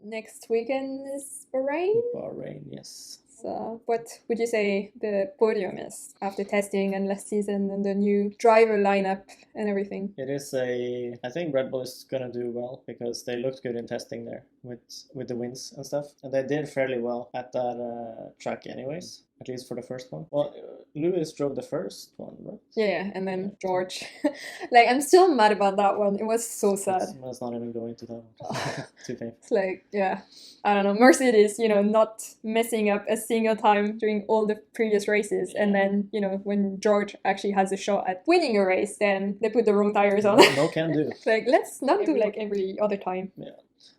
next weekend is Bahrain. Bahrain, yes. So, what would you say the podium is after testing and last season and the new driver lineup and everything? It is I think Red Bull is gonna do well because they looked good in testing there with the wins and stuff, and they did fairly well at that track, anyways. At least for the first one. Well, Lewis drove the first one, right? Yeah, and then George. Like, I'm still mad about that one. It was so sad. Let's not even go into that one. Too painful. It's like, yeah, I don't know. Mercedes, not messing up a single time during all the previous races. And then, when George actually has a shot at winning a race, then they put the wrong tires on. No can do. Like, let's not do like every other time. Yeah.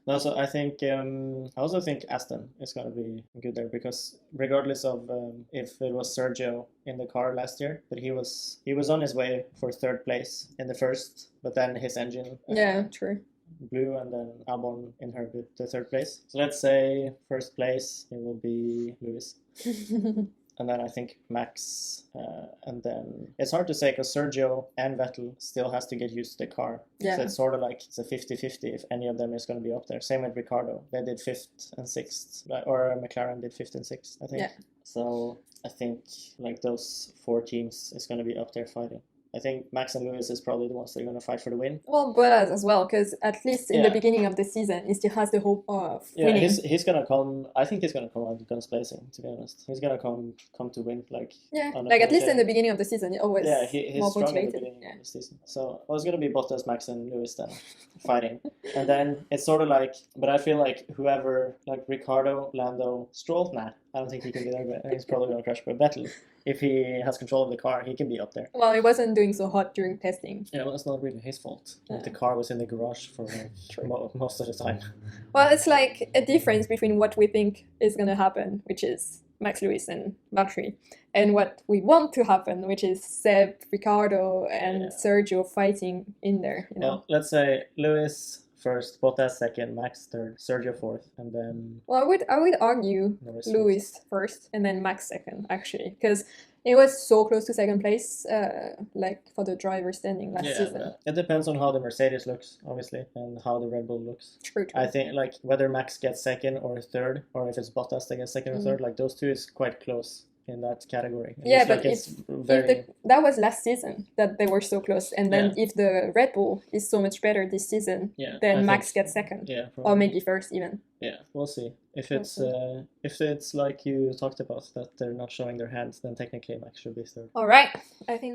No, so I think I also think Aston is going to be good there because regardless of if it was Sergio in the car last year, but he was on his way for third place in the first, but then his engine true. blew, and then Albon inherited the third place. So let's say first place it will be Lewis. And then I think Max, and then it's hard to say because Sergio and Vettel still has to get used to the car. Yeah. So it's sort of like it's a 50-50 if any of them is going to be up there. Same with Ricardo. They did 5th and 6th, or McLaren did 5th and 6th, I think. Yeah. So I think like those 4 teams is going to be up there fighting. I think Max and Lewis is probably the ones that are going to fight for the win. Well, Bottas as well, because at least in the beginning of the season, he still has the hope of winning. Yeah, he's going to come. I think he's going to come out guns blazing, to be honest. He's going to come to win. Like at least in the beginning of the season, he always he's more strong motivated. in the beginning of the season. So it was going to be Bottas, Max, and Lewis then fighting. And then it's sort of like, but I feel like whoever, like Ricardo, Lando, Stroll, I don't think he can be there, but he's probably going to crash. But Vettel, if he has control of the car, he can be up there. Well, it wasn't doing so hot during testing. Yeah, well, it's not really his fault. Like, the car was in the garage for most of the time. Well, it's like a difference between what we think is going to happen, which is Max Lewis and Valtteri, and what we want to happen, which is Seb, Ricardo, and Sergio fighting in there. Well, let's say Lewis first, Bottas second, Max third, Sergio fourth, and then... Well, I would argue Lewis first and then Max second, actually, because it was so close to second place, like for the driver standing last season. It depends on how the Mercedes looks, obviously, and how the Red Bull looks. True. I think like whether Max gets second or third, or if it's Bottas that gets second or third, like those two is quite close in that category. But like that was last season that they were so close, and then if the Red Bull is so much better this season, then Max gets second, or maybe first even. Yeah, we'll see. If it's like you talked about, that they're not showing their hands, then technically Max should be third. All right, I think that.